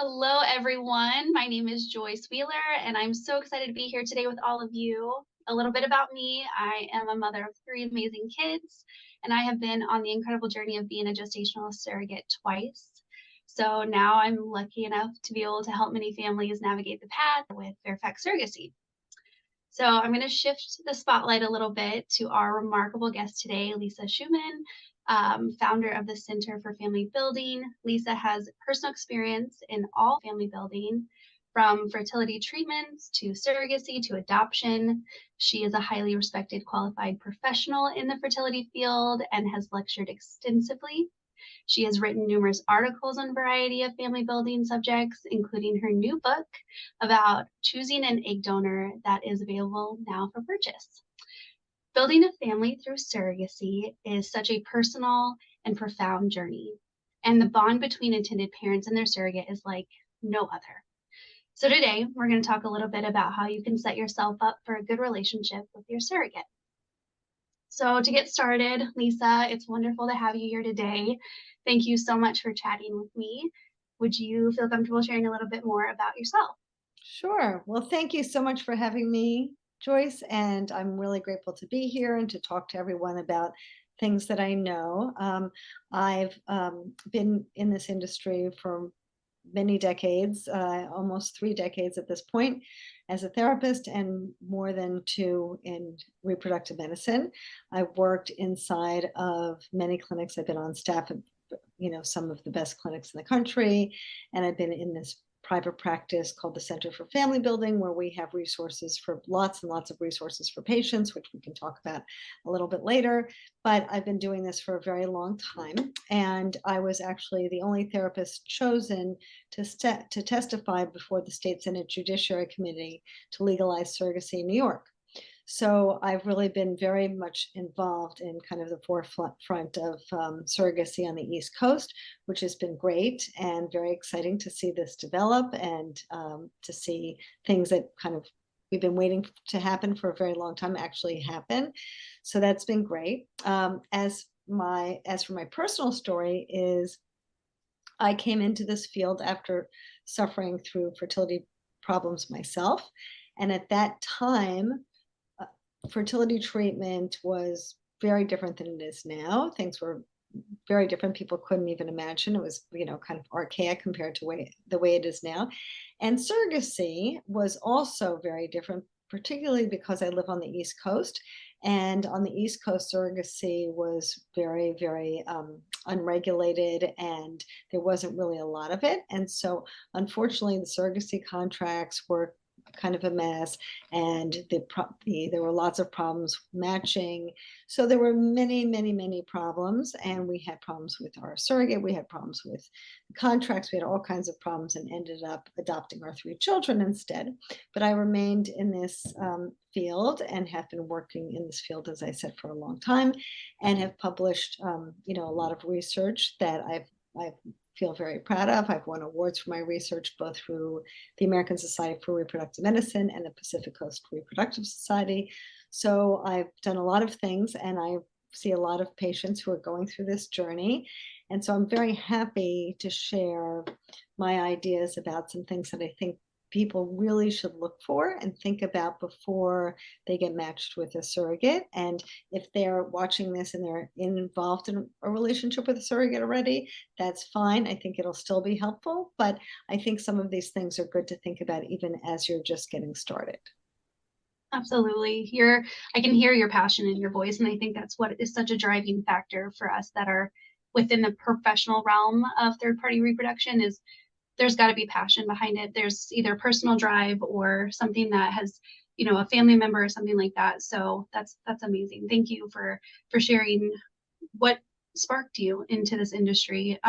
Hello, everyone. My name is Joyce Wheeler, and I'm so excited to be here today with all of you. A little bit about me: I am a mother of three amazing kids, and I have been on the incredible journey of being a gestational surrogate twice. So now I'm lucky enough to be able to help many families navigate the path with Fairfax Surrogacy. So I'm going to shift the spotlight a little bit to our remarkable guest today, Lisa Schuman, founder of the Center for Family Building. Lisa has personal experience in all family building, from fertility treatments to surrogacy to adoption. She is a highly respected, qualified professional in the fertility field and has lectured extensively. She has written numerous articles on a variety of family building subjects, including her new book about choosing an egg donor that is available now for purchase. Building a family through surrogacy is such a personal and profound journey, and the bond between intended parents and their surrogate is like no other. So today, we're going to talk a little bit about how you can set yourself up for a good relationship with your surrogate. So to get started, Lisa, it's wonderful to have you here today. Thank you so much for chatting with me. Would you feel comfortable sharing a little bit more about yourself? Sure. Well, thank you so much for having me, Joyce. And I'm really grateful to be here and to talk to everyone about things that I know. I've been in this industry for many decades, almost 3 decades at this point, as a therapist, and more than two in reproductive medicine. I've worked inside of many clinics. I've been on staff at some of the best clinics in the country, and I've been in this private practice called the Center for Family Building, where we have resources for lots and lots of resources for patients, which we can talk about a little bit later. But I've been doing this for a very long time, and I was actually the only therapist chosen to testify before the State Senate Judiciary Committee to legalize surrogacy in New York. So I've really been very much involved in kind of the forefront of surrogacy on the East Coast, which has been great and very exciting to see this develop, and to see things that kind of we've been waiting to happen for a very long time actually happen. So that's been great. As for my personal story is I came into this field after suffering through fertility problems myself. And at that time, fertility treatment was very different than it is now. Things were very different. People couldn't even imagine. It was, kind of archaic compared to the way it is now. And surrogacy was also very different, particularly because I live on the East Coast. And on the East Coast, surrogacy was very, very unregulated, and there wasn't really a lot of it. And so, unfortunately, the surrogacy contracts were kind of a mess, and there were lots of problems matching. So there were many, many, many problems, and we had problems with our surrogate. We had problems with the contracts. We had all kinds of problems, and ended up adopting our three children instead. But I remained in this field and have been working in this field, as I said, for a long time, and have published, a lot of research that I've feel very proud of. I've won awards for my research, both through the American Society for Reproductive Medicine and the Pacific Coast Reproductive Society. So I've done a lot of things, and I see a lot of patients who are going through this journey. And so I'm very happy to share my ideas about some things that I think people really should look for and think about before they get matched with a surrogate. And if they're watching this and they're involved in a relationship with a surrogate already, that's fine. I think it'll still be helpful, but I think some of these things are good to think about even as you're just getting started. Absolutely. I can hear your passion in your voice, and I think that's what is such a driving factor for us that are within the professional realm of third-party reproduction. Is there's got to be passion behind it. There's either personal drive or something that has, a family member or something like that. So that's amazing. Thank you for sharing what sparked you into this industry.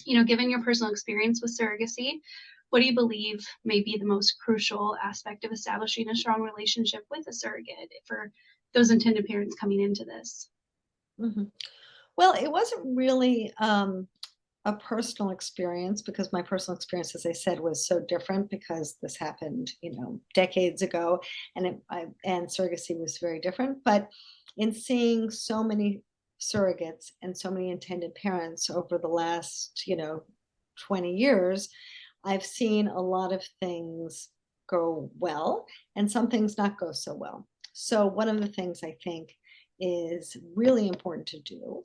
Given your personal experience with surrogacy, what do you believe may be the most crucial aspect of establishing a strong relationship with a surrogate for those intended parents coming into this? Mm-hmm. Well, it wasn't really a personal experience, because my personal experience, as I said, was so different because this happened, decades ago, and surrogacy was very different. But in seeing so many surrogates and so many intended parents over the last, 20 years, I've seen a lot of things go well and some things not go so well. So one of the things I think is really important to do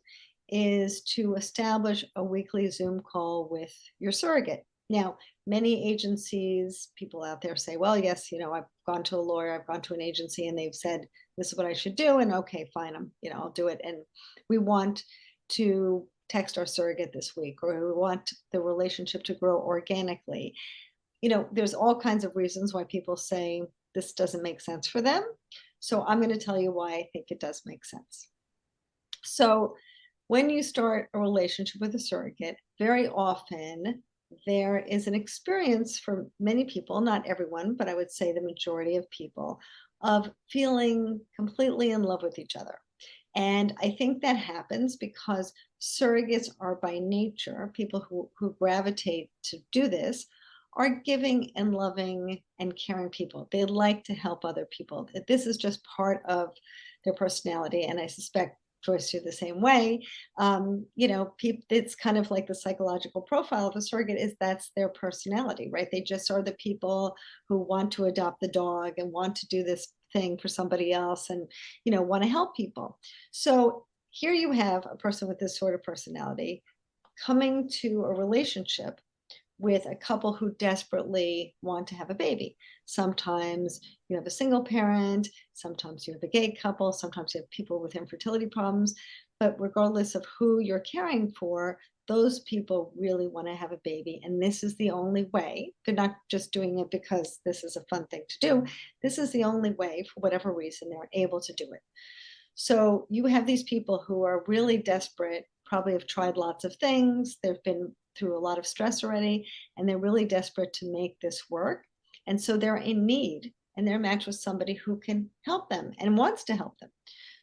is to establish a weekly Zoom call with your surrogate. Now, many agencies, people out there say, well, yes, I've gone to a lawyer, I've gone to an agency, and they've said, this is what I should do. And okay, fine, I'll do it. And we want to text our surrogate this week, or we want the relationship to grow organically. There's all kinds of reasons why people say this doesn't make sense for them. So I'm going to tell you why I think it does make sense. So when you start a relationship with a surrogate, very often there is an experience for many people, not everyone, but I would say the majority of people, of feeling completely in love with each other. And I think that happens because surrogates are by nature, people who gravitate to do this, are giving and loving and caring people. They like to help other people. This is just part of their personality. And I suspect Joyce, you're the same way. It's kind of like the psychological profile of a surrogate is that's their personality, right? They just are the people who want to adopt the dog and want to do this thing for somebody else and, want to help people. So here you have a person with this sort of personality coming to a relationship with a couple who desperately want to have a baby. Sometimes you have a single parent, sometimes you have a gay couple, sometimes you have people with infertility problems, but regardless of who you're caring for, those people really want to have a baby. And this is the only way. They're not just doing it because this is a fun thing to do. This is the only way, for whatever reason, they're able to do it. So you have these people who are really desperate, probably have tried lots of things. They've been through a lot of stress already, and they're really desperate to make this work. And so they're in need, and they're matched with somebody who can help them and wants to help them.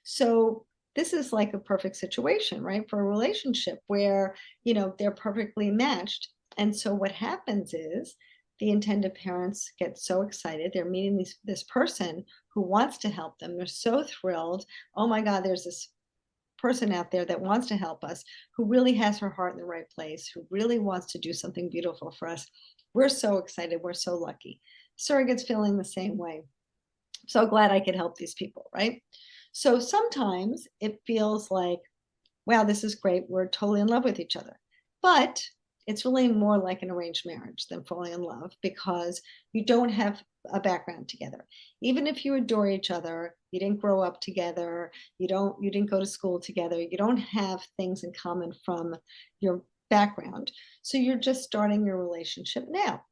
So this is like a perfect situation, right? For a relationship where, they're perfectly matched. And so what happens is the intended parents get so excited. They're meeting this person who wants to help them. They're so thrilled. Oh my God, there's this person out there that wants to help us, who really has her heart in the right place, who really wants to do something beautiful for us. We're so excited. We're so lucky. Surrogates feeling the same way. So glad I could help these people, right? So sometimes it feels like, wow, this is great. We're totally in love with each other. But it's really more like an arranged marriage than falling in love because you don't have a background together. Even if you adore each other, you didn't grow up together, you didn't go to school together, you don't have things in common from your background. So you're just starting your relationship now.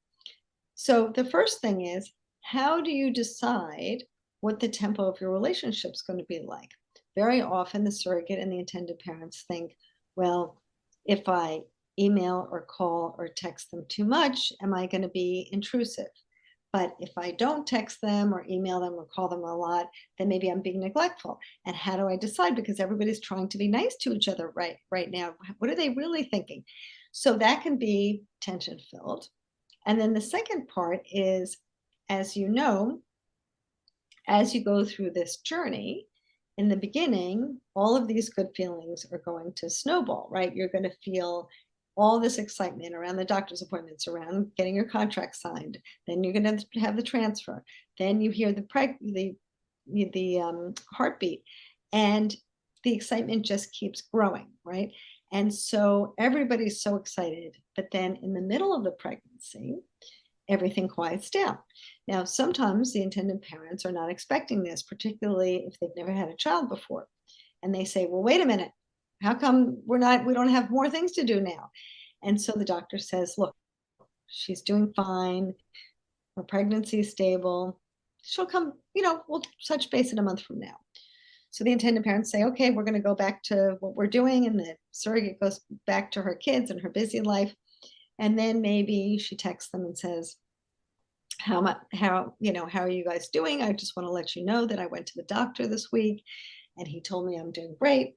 So the first thing is, how do you decide what the tempo of your relationship is going to be like? Very often the surrogate and the intended parents think, well, if I email or call or text them too much, am I going to be intrusive? But if I don't text them or email them or call them a lot, then maybe I'm being neglectful. And how do I decide? Because everybody's trying to be nice to each other right now. What are they really thinking? So that can be tension filled. And then the second part is, as you know, as you go through this journey, in the beginning, all of these good feelings are going to snowball, right? You're going to feel all this excitement around the doctor's appointments, around getting your contract signed. Then you're going to have the transfer. Then you hear the heartbeat, and the excitement just keeps growing, right? And so everybody's so excited. But then in the middle of the pregnancy, everything quiets down. Now, sometimes the intended parents are not expecting this, particularly if they've never had a child before. And they say, well, wait a minute, how come we don't have more things to do now? And so the doctor says, look, she's doing fine. Her pregnancy is stable. She'll come, we'll touch base in a month from now. So the intended parents say, okay, we're going to go back to what we're doing. And the surrogate goes back to her kids and her busy life. And then maybe she texts them and says, how are you guys doing? I just want to let you know that I went to the doctor this week and he told me I'm doing great.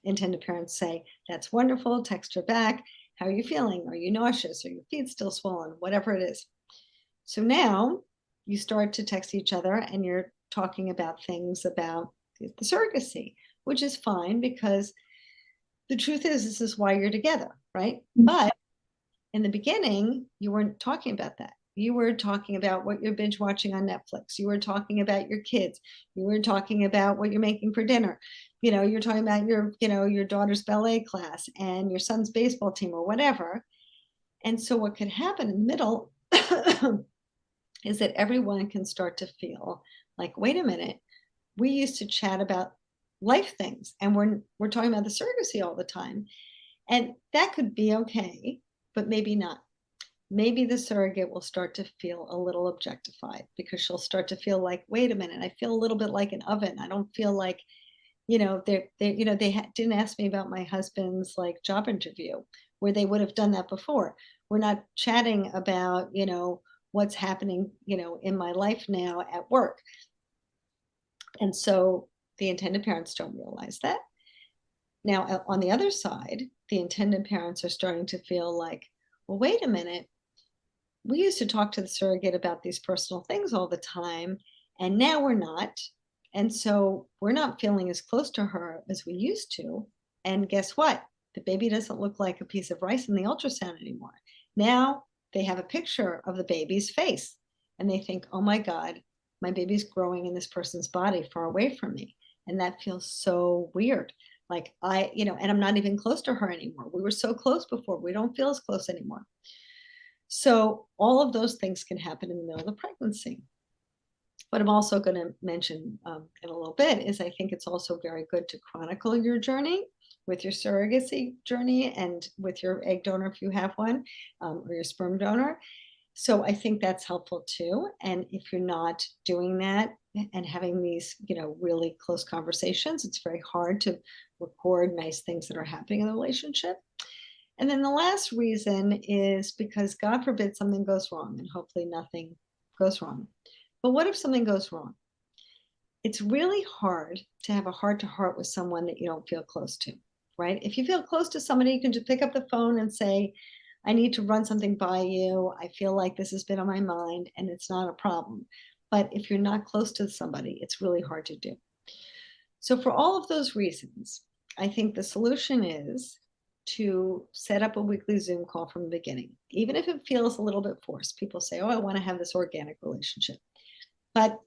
Intended parents say, that's wonderful. Text her back. How are you feeling? Are you nauseous? Are your feet still swollen? Whatever it is. So now you start to text each other and you're talking about things about the surrogacy, which is fine because the truth is this is why you're together, right? But In the beginning, you weren't talking about that. You were talking about what you're binge watching on Netflix. You were talking about your kids. You were talking about what you're making for dinner. You're talking about your daughter's ballet class and your son's baseball team or whatever. And so what could happen in the middle is that everyone can start to feel like, wait a minute, we used to chat about life things and we're talking about the surrogacy all the time. And that could be okay, but maybe not. Maybe the surrogate will start to feel a little objectified because she'll start to feel like, wait a minute, I feel a little bit like an oven. I don't feel like, they didn't ask me about my husband's like job interview where they would have done that before. We're not chatting about, what's happening, in my life now at work. And so the intended parents don't realize that. Now, on the other side, the intended parents are starting to feel like, well, wait a minute, we used to talk to the surrogate about these personal things all the time, and now we're not. And so we're not feeling as close to her as we used to. And guess what? The baby doesn't look like a piece of rice in the ultrasound anymore. Now they have a picture of the baby's face and they think, oh my God, my baby's growing in this person's body far away from me. And that feels so weird. Like and I'm not even close to her anymore. We were so close before. We don't feel as close anymore. So all of those things can happen in the middle of the pregnancy. What I'm also going to mention in a little bit is I think it's also very good to chronicle your journey with your surrogacy journey and with your egg donor if you have one, or your sperm donor. So I think that's helpful too. And if you're not doing that and having these, really close conversations, it's very hard to record nice things that are happening in the relationship. And then the last reason is because God forbid something goes wrong, and hopefully nothing goes wrong. But what if something goes wrong? It's really hard to have a heart-to-heart with someone that you don't feel close to, right? If you feel close to somebody, you can just pick up the phone and say, I need to run something by you. I feel like this has been on my mind, and it's not a problem. But if you're not close to somebody, it's really hard to do. So for all of those reasons, I think the solution is to set up a weekly Zoom call from the beginning, even if it feels a little bit forced. People say, oh, I want to have this organic relationship. But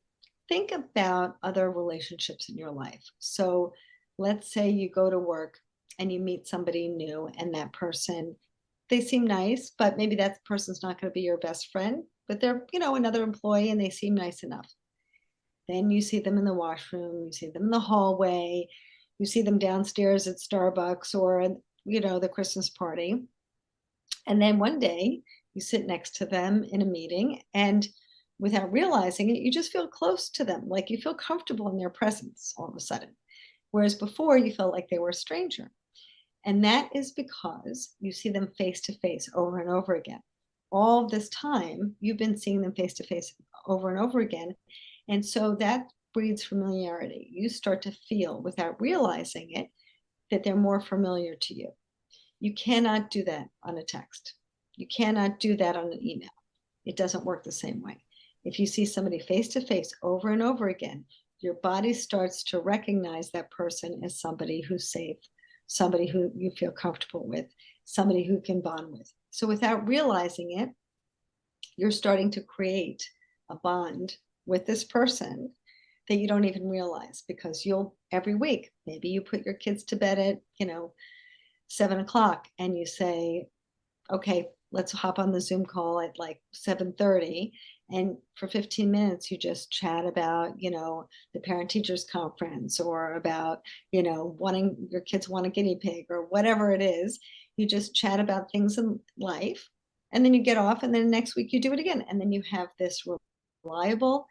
think about other relationships in your life. So let's say you go to work and you meet somebody new, and that person, they seem nice, but maybe that person's not going to be your best friend, but they're, another employee and they seem nice enough. Then you see them in the washroom, you see them in the hallway, you see them downstairs at Starbucks or, the Christmas party. And then one day you sit next to them in a meeting, and without realizing it, you just feel close to them, like you feel comfortable in their presence all of a sudden. Whereas before you felt like they were a stranger. And that is because you see them face to face over and over again. All this time, you've been seeing them face to face over and over again. And so that breeds familiarity. You start to feel, without realizing it, that they're more familiar to you. You cannot do that on a text. You cannot do that on an email. It doesn't work the same way. If you see somebody face to face over and over again, your body starts to recognize that person as somebody who's safe, somebody who you feel comfortable with, somebody who can bond with. So without realizing it, you're starting to create a bond with this person that you don't even realize, because you'll every week, maybe you put your kids to bed at 7 o'clock and you say, okay, let's hop on the Zoom call at like 7:30, and for 15 minutes you just chat about the parent teachers conference, or about wanting your kids want a guinea pig or whatever it is. You just chat about things in life, and then you get off, and then next week you do it again, and then you have this reliable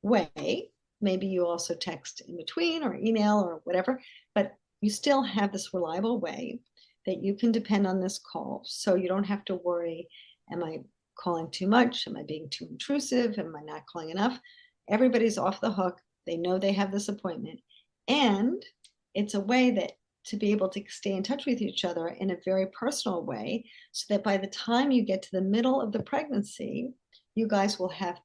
way. Maybe you also text in between or email or whatever, but you still have this reliable way that you can depend on this call. So you don't have to worry, am I calling too much? Am I being too intrusive? Am I not calling enough? Everybody's off the hook. They know they have this appointment. And it's a way that to be able to stay in touch with each other in a very personal way, so that by the time you get to the middle of the pregnancy, you guys will have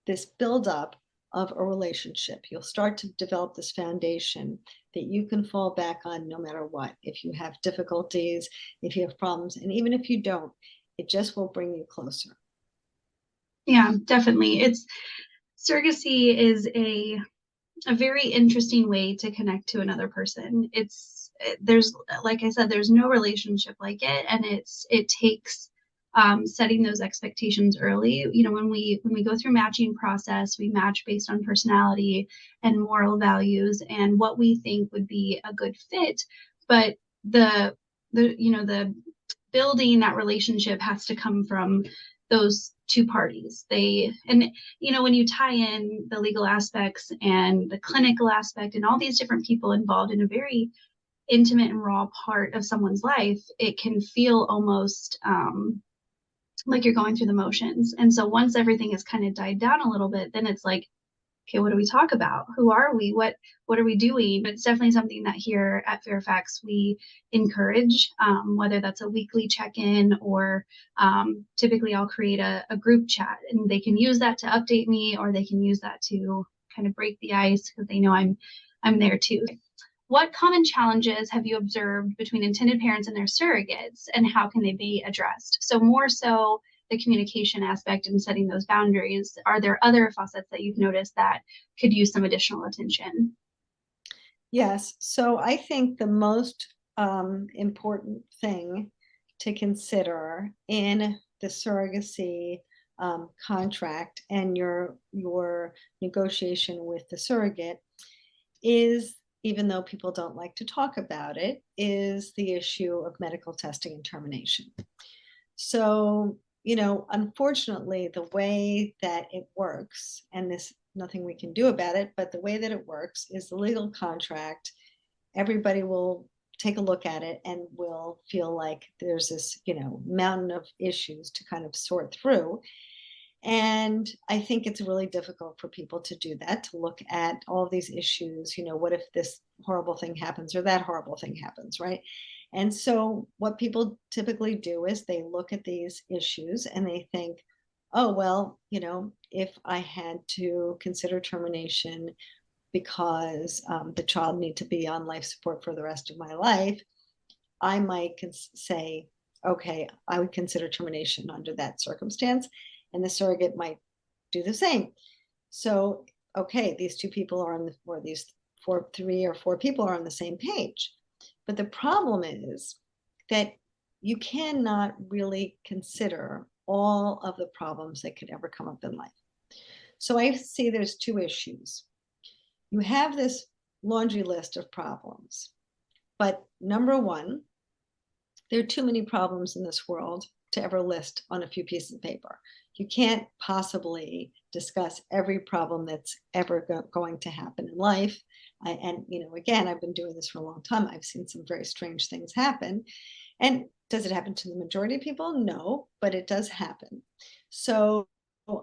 this buildup of a relationship. You'll start to develop this foundation that you can fall back on no matter what. If you have difficulties, if you have problems, and even if you don't, It just will bring you closer. Yeah, definitely. Surrogacy is a very interesting way to connect to another person. There's, like I said, there's no relationship like it, and it takes setting those expectations early. You know, when we go through matching process, we match based on personality and moral values and what we think would be a good fit. But the building that relationship has to come from those two parties. When you tie in the legal aspects and the clinical aspect and all these different people involved in a very intimate and raw part of someone's life, it can feel almost like you're going through the motions. And so once everything has kind of died down a little bit, then it's like, okay, what do we talk about? Who are we? What are we doing? But it's definitely something that here at Fairfax we encourage, whether that's a weekly check-in or typically I'll create a group chat, and they can use that to update me, or they can use that to kind of break the ice because they know I'm there too. What common challenges have you observed between intended parents and their surrogates, and how can they be addressed? So more so the communication aspect and setting those boundaries. Are there other facets that you've noticed that could use some additional attention? Yes. So I think the most important thing to consider in the surrogacy contract and your negotiation with the surrogate is, even though people don't like to talk about it, is the issue of medical testing and termination. So, unfortunately, the way that it works, and there's nothing we can do about it, but the way that it works is the legal contract, everybody will take a look at it and will feel like there's this, mountain of issues to kind of sort through. And I think it's really difficult for people to do that, to look at all of these issues. What if this horrible thing happens or that horrible thing happens, right? And so what people typically do is they look at these issues and they think, oh, well, if I had to consider termination because the child need to be on life support for the rest of my life, I might say, okay, I would consider termination under that circumstance, and the surrogate might do the same. So, okay, these two people are on the, or these three or four people are on the same page. But the problem is that you cannot really consider all of the problems that could ever come up in life. So I see there's two issues. You have this laundry list of problems, but number one, there are too many problems in this world to ever list on a few pieces of paper. You can't possibly discuss every problem that's ever going to happen in life. Again, I've been doing this for a long time. I've seen some very strange things happen. And does it happen to the majority of people? No, but it does happen. So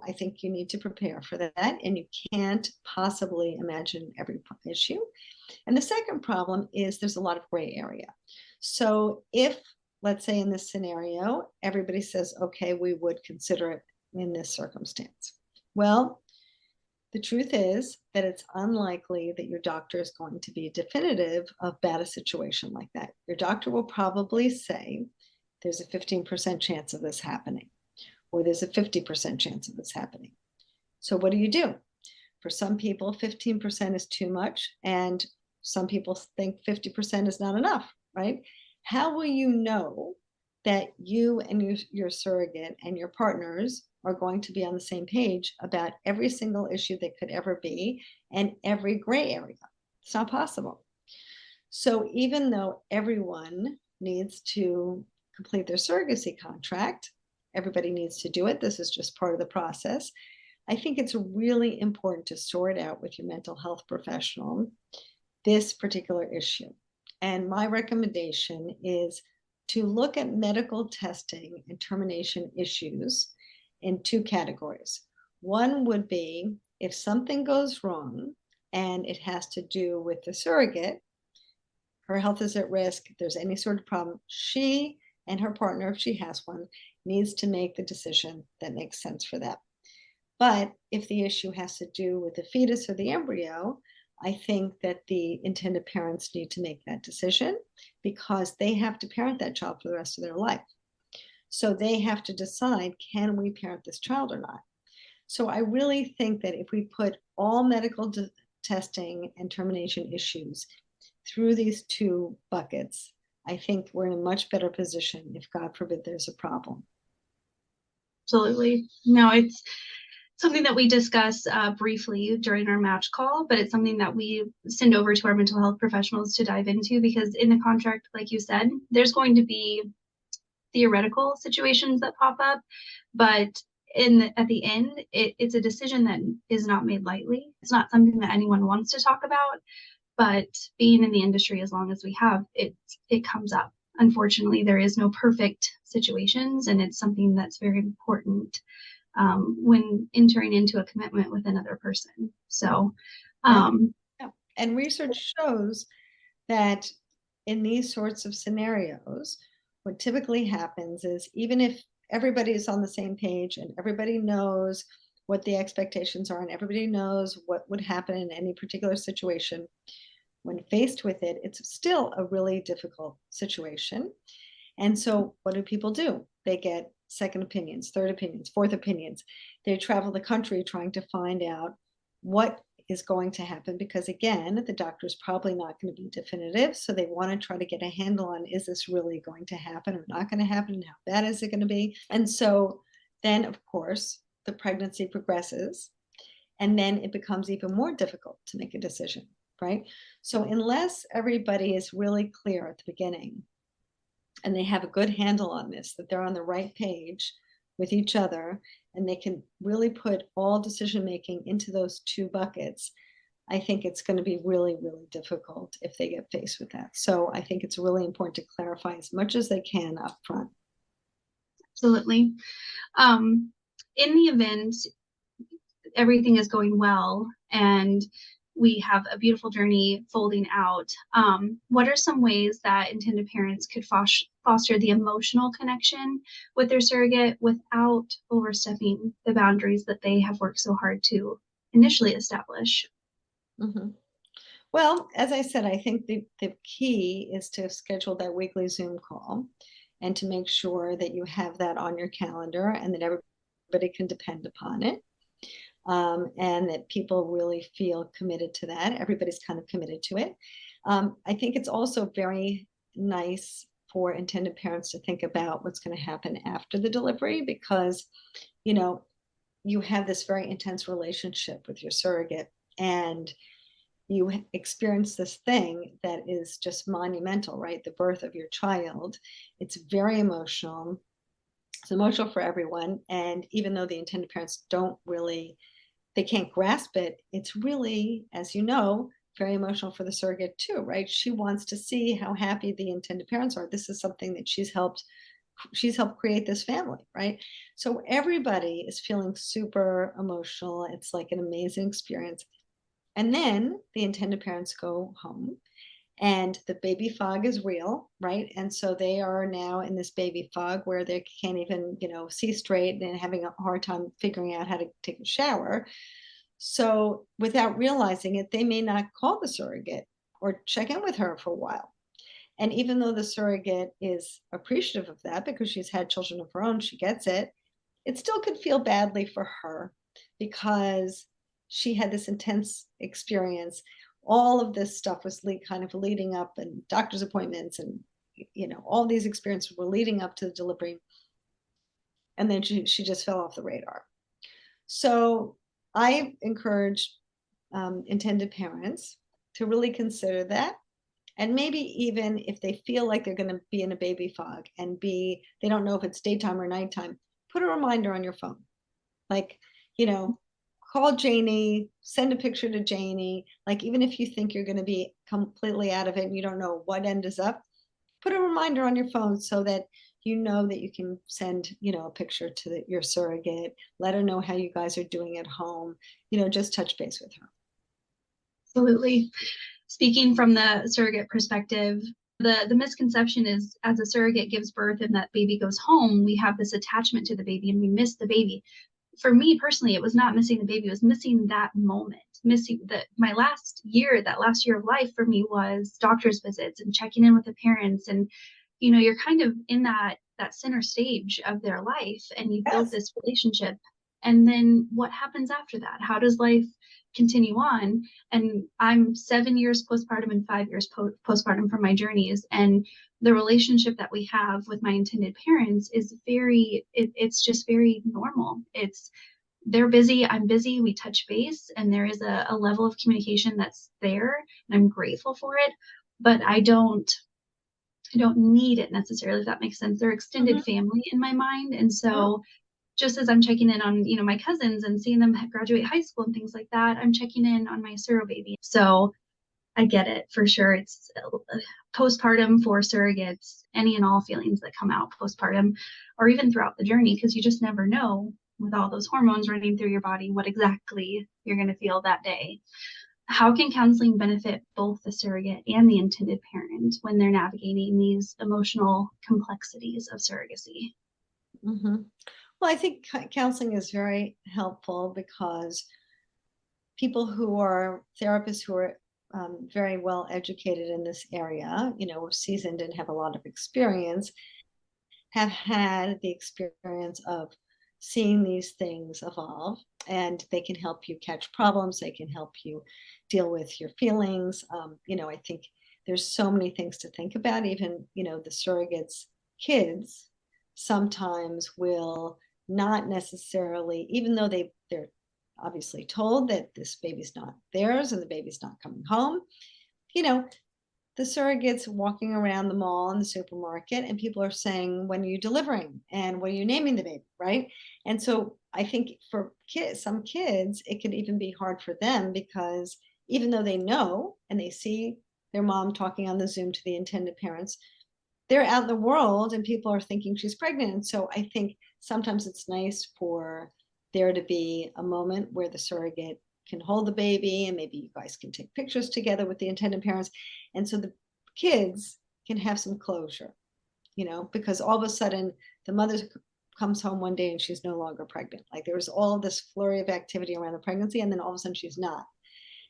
I think you need to prepare for that, and you can't possibly imagine every issue. And the second problem is there's a lot of gray area. So if, let's say in this scenario, everybody says, okay, we would consider it in this circumstance. Well, the truth is that it's unlikely that your doctor is going to be definitive about a situation like that. Your doctor will probably say there's a 15% chance of this happening, or there's a 50% chance of this happening. So what do? For some people, 15% is too much, and some people think 50% is not enough, right? How will you know that you and your surrogate and your partners are going to be on the same page about every single issue that could ever be and every gray area? It's not possible. So even though everyone needs to complete their surrogacy contract, everybody needs to do it. This is just part of the process. I think it's really important to sort out with your mental health professional this particular issue. And my recommendation is to look at medical testing and termination issues in two categories. One would be if something goes wrong and it has to do with the surrogate, her health is at risk, if there's any sort of problem, she and her partner, if she has one, needs to make the decision that makes sense for them. But if the issue has to do with the fetus or the embryo, I think that the intended parents need to make that decision because they have to parent that child for the rest of their life. So they have to decide, can we parent this child or not? So I really think that if we put all medical testing and termination issues through these two buckets, I think we're in a much better position if, God forbid, there's a problem. Absolutely. No, it's something that we discuss briefly during our match call, but it's something that we send over to our mental health professionals to dive into, because in the contract, like you said, there's going to be theoretical situations that pop up, but at the end, it's a decision that is not made lightly. It's not something that anyone wants to talk about, but being in the industry as long as we have, it comes up. Unfortunately, there is no perfect situations, and it's something that's very important when entering into a commitment with another person. So, Yeah. And research shows that in these sorts of scenarios, what typically happens is, even if everybody is on the same page and everybody knows what the expectations are and everybody knows what would happen in any particular situation, when faced with it, it's still a really difficult situation. And so what do people do? They get second opinions, third opinions, fourth opinions. They travel the country trying to find out what is going to happen, because again, the doctor is probably not going to be definitive. So they want to try to get a handle on, is this really going to happen or not going to happen? And how bad is it going to be? And so then, of course, the pregnancy progresses, and then it becomes even more difficult to make a decision, right? So unless everybody is really clear at the beginning and they have a good handle on this, that they're on the right page with each other, and they can really put all decision making into those two buckets, I think it's going to be really, really difficult if they get faced with that. So I think it's really important to clarify as much as they can up front. Absolutely. In the event everything is going well and we have a beautiful journey folding out, what are some ways that intended parents could foster the emotional connection with their surrogate without overstepping the boundaries that they have worked so hard to initially establish? Mm-hmm. Well, as I said, I think the key is to schedule that weekly Zoom call and to make sure that you have that on your calendar and that everybody can depend upon it. And that people really feel committed to that. Everybody's kind of committed to it. I think it's also very nice for intended parents to think about what's going to happen after the delivery, because, you have this very intense relationship with your surrogate, and you experience this thing that is just monumental, right? The birth of your child. It's very emotional. It's emotional for everyone. And even though the intended parents they can't grasp it, it's really, as you know, very emotional for the surrogate too, right? She wants to see how happy the intended parents are. This is something that she's helped create this family, right? So everybody is feeling super emotional. It's like an amazing experience. And then the intended parents go home and the baby fog is real, right? And so they are now in this baby fog where they can't even, see straight and having a hard time figuring out how to take a shower. So without realizing it, they may not call the surrogate or check in with her for a while. And even though the surrogate is appreciative of that because she's had children of her own, she gets it, it still could feel badly for her because she had this intense experience. All of this stuff was kind of leading up, and doctor's appointments and, all these experiences were leading up to the delivery. And then she just fell off the radar. So I encourage intended parents to really consider that. And maybe even if they feel like they're going to be in a baby fog and they don't know if it's daytime or nighttime, put a reminder on your phone. Like, call Janie, send a picture to Janie. Like, even if you think you're going to be completely out of it and you don't know what end is up, put a reminder on your phone so that you know that you can send, a picture to your surrogate, let her know how you guys are doing at home, just touch base with her. Absolutely. Speaking from the surrogate perspective, the misconception is, as a surrogate gives birth and that baby goes home, we have this attachment to the baby and we miss the baby. For me personally, it was not missing the baby, it was missing that moment, missing that last year of life for me was doctor's visits and checking in with the parents. And, you're kind of in that that center stage of their life, and you build Yes. this relationship. And then what happens after that? How does life continue on? And I'm 7 years postpartum and 5 years postpartum from my journeys. And the relationship that we have with my intended parents is it's just very normal. They're busy, I'm busy, we touch base, and there is a level of communication that's there, and I'm grateful for it. But I don't need it necessarily, if that makes sense. They're extended Mhm. family in my mind. And Mhm. so just as I'm checking in on, my cousins and seeing them graduate high school and things like that, I'm checking in on my surro baby. So I get it for sure. It's postpartum for surrogates, any and all feelings that come out postpartum or even throughout the journey, because you just never know with all those hormones running through your body what exactly you're going to feel that day. How can counseling benefit both the surrogate and the intended parent when they're navigating these emotional complexities of surrogacy? Mhm. Well, I think counseling is very helpful because people who are therapists who are very well educated in this area, are seasoned and have a lot of experience, have had the experience of seeing these things evolve, and they can help you catch problems. They can help you deal with your feelings. I think there's so many things to think about. Even, the surrogates' kids sometimes will not necessarily, even though they're obviously told that this baby's not theirs and the baby's not coming home, you know, the surrogates walking around the mall and the supermarket, and people are saying, when are you delivering and what are you naming the baby, right? And so I think for some kids it can even be hard for them, because even though they know and they see their mom talking on the Zoom to the intended parents, they're out in the world and people are thinking she's pregnant. And so I think sometimes it's nice for there to be a moment where the surrogate can hold the baby, and maybe you guys can take pictures together with the intended parents. And so the kids can have some closure, because all of a sudden the mother comes home one day and she's no longer pregnant. Like there was all this flurry of activity around the pregnancy, and then all of a sudden she's not.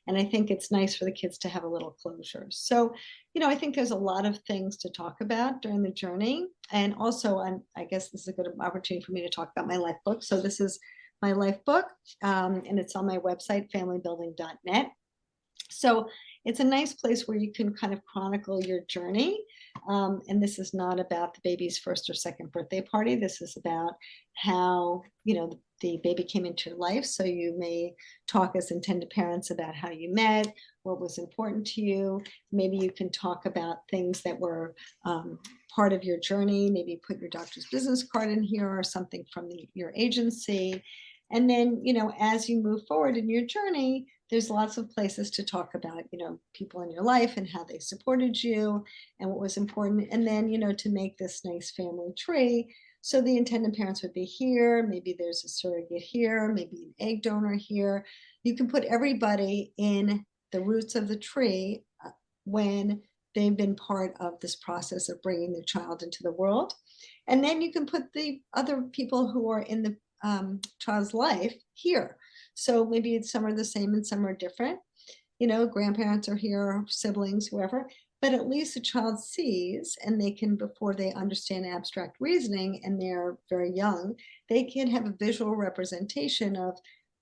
And I think it's nice for the kids to have a little closure. So, I think there's a lot of things to talk about during the journey. And also, I guess this is a good opportunity for me to talk about my life book. So this is my life book, and it's on my website, familybuilding.net. So it's a nice place where you can kind of chronicle your journey. And this is not about the baby's first or second birthday party. This is about how, the baby came into your life. So you may talk as intended parents about how you met, what was important to you. Maybe you can talk about things that were part of your journey. Maybe put your doctor's business card in here or something from your agency. And then, as you move forward in your journey, there's lots of places to talk about, people in your life and how they supported you and what was important. And then, to make this nice family tree. So the intended parents would be here. Maybe there's a surrogate here, maybe an egg donor here. You can put everybody in the roots of the tree when they've been part of this process of bringing their child into the world. And then you can put the other people who are in the child's life here. So maybe some are the same and some are different. Grandparents are here, siblings, whoever, but at least the child sees, and they can, before they understand abstract reasoning and they're very young, they can have a visual representation of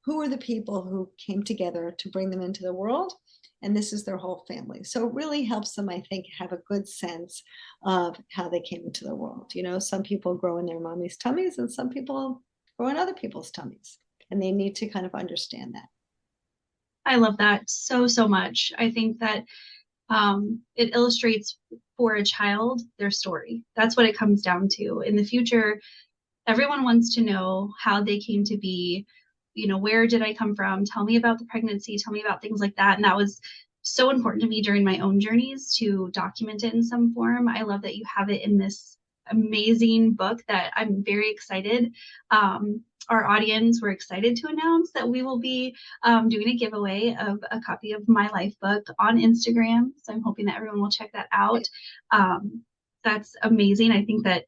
who are the people who came together to bring them into the world. And this is their whole family. So it really helps them, I think, have a good sense of how they came into the world. Some people grow in their mommy's tummies and some people grow in other people's tummies. And they need to kind of understand that. I love that so, so much. I think that it illustrates for a child their story. That's what it comes down to. In the future, everyone wants to know how they came to be, where did I come from? Tell me about the pregnancy, tell me about things like that. And that was so important to me during my own journeys to document it in some form. I love that you have it in this amazing book that I'm very excited. Our audience, we're excited to announce that we will be doing a giveaway of a copy of my life book on Instagram. So I'm hoping that everyone will check that out. That's amazing. I think that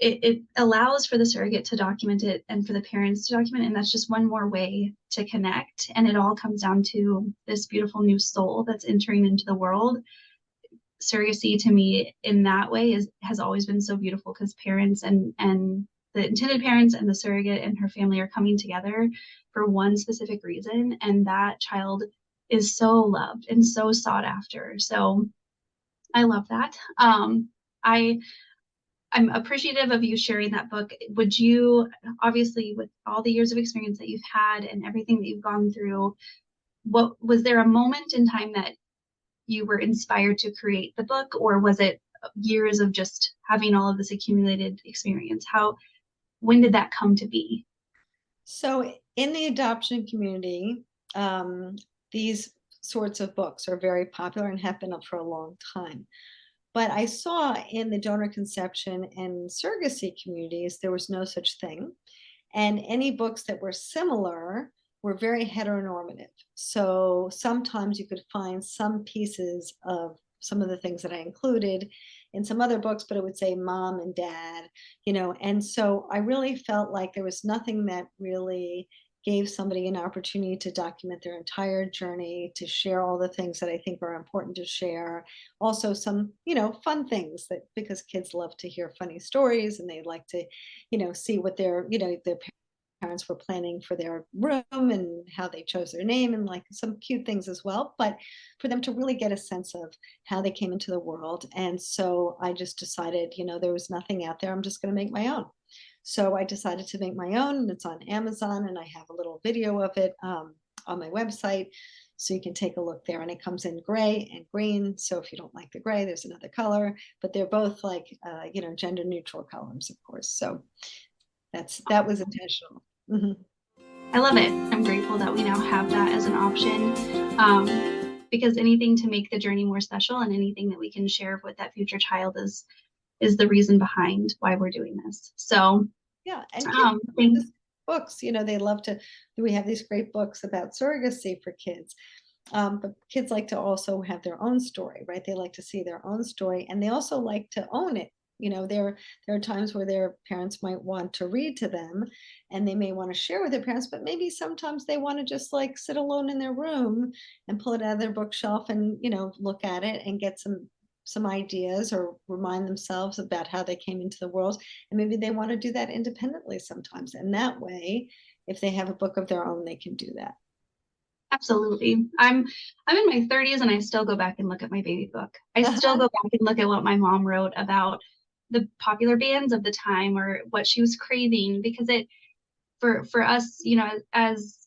it allows for the surrogate to document it and for the parents to document it. And that's just one more way to connect. And it all comes down to this beautiful new soul that's entering into the world. surrogacy to me in that way has always been so beautiful, because parents and the intended parents and the surrogate and her family are coming together for one specific reason, and that child is so loved and so sought after. So I love that. I I'm appreciative of you sharing that book. Would you, obviously, with all the years of experience that you've had and everything that you've gone through, what was there a moment in time that you were inspired to create the book, or was it years of just having all of this accumulated experience? When did that come to be? So in the adoption community, these sorts of books are very popular and have been up for a long time. But I saw in the donor conception and surrogacy communities, there was no such thing. And any books that were similar were very heteronormative. So sometimes you could find some pieces of some of the things that I included in some other books, but it would say mom and dad, and so I really felt like there was nothing that really gave somebody an opportunity to document their entire journey, to share all the things that I think are important to share. Also some, fun things, that because kids love to hear funny stories and they like to, see what their parents were planning for their room and how they chose their name, and like some cute things as well, but for them to really get a sense of how they came into the world. And so I just decided, there was nothing out there. I'm just going to make my own. So I decided to make my own, and it's on Amazon, and I have a little video of it on my website. So you can take a look there, and it comes in gray and green. So if you don't like the gray, there's another color, but they're both like, gender neutral colors, of course. So that was intentional. Mm-hmm. I love it. I'm grateful that we now have that as an option, because anything to make the journey more special and anything that we can share with that future child is the reason behind why we're doing this. So yeah, and kids books, they love to. We have these great books about surrogacy for kids, but kids like to also have their own story, right? They like to see their own story, and they also like to own it. There are times where their parents might want to read to them, and they may want to share with their parents, but maybe sometimes they want to just like sit alone in their room and pull it out of their bookshelf and look at it and get some ideas, or remind themselves about how they came into the world. And maybe they want to do that independently sometimes, and that way, if they have a book of their own, they can do that. Absolutely. I'm in my 30s and I still go back and look at my baby book. I still go back and look at what my mom wrote about the popular bands of the time, or what she was craving, because for us, as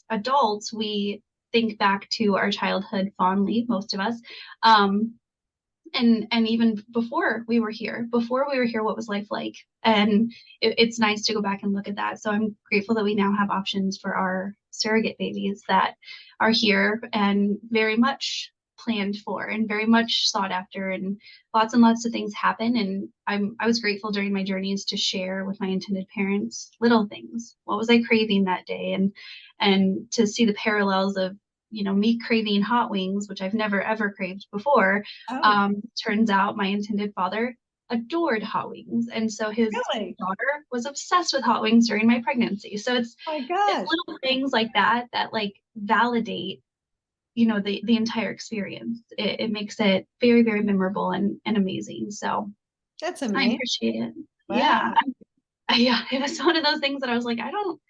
adults, we think back to our childhood fondly, most of us. And even before we were here, what was life like? And it's nice to go back and look at that. So I'm grateful that we now have options for our surrogate babies that are here and very much planned for and very much sought after, and lots of things happen. And I was grateful during my journeys to share with my intended parents little things. What was I craving that day? And to see the parallels of me craving hot wings, which I've never ever craved before. Turns out my intended father adored hot wings, and so his daughter was obsessed with hot wings during my pregnancy. So it's little things like that like validate the entire experience. It makes it very, very memorable and amazing. So that's amazing. I appreciate it. Wow. Yeah, it was one of those things that I was like, I don't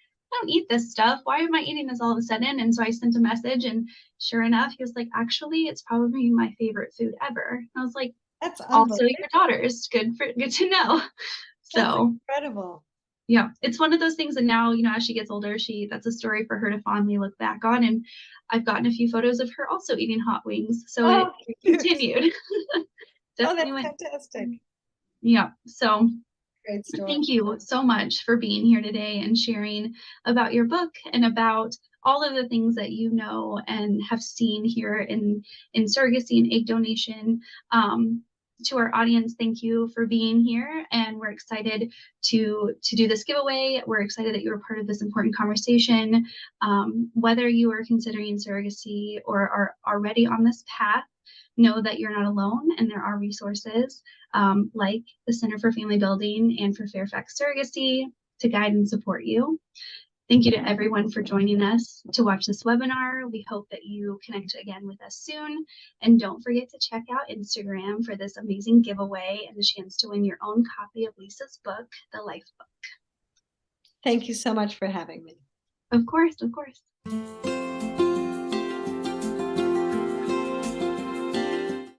eat this stuff. Why am I eating this all of a sudden? And so I sent a message, and sure enough, he was like, actually, it's probably my favorite food ever. And I was like, that's also your daughter's. Good to know. So that's incredible. Yeah, it's one of those things that now, as she gets older, that's a story for her to fondly look back on. And I've gotten a few photos of her also eating hot wings. So it continued. That's fantastic. Yeah. So great story. Thank you so much for being here today and sharing about your book and about all of the things that you know and have seen here in surrogacy and egg donation. To our audience, thank you for being here, and we're excited to do this giveaway. We're excited that you're a part of this important conversation. Whether you are considering surrogacy or are already on this path, know that you're not alone, and there are resources like the Center for Family Building and for Fairfax Surrogacy to guide and support you. Thank you to everyone for joining us to watch this webinar. We hope that you connect again with us soon. And don't forget to check out Instagram for this amazing giveaway and the chance to win your own copy of Lisa's book, The Life Book. Thank you so much for having me. Of course, of course.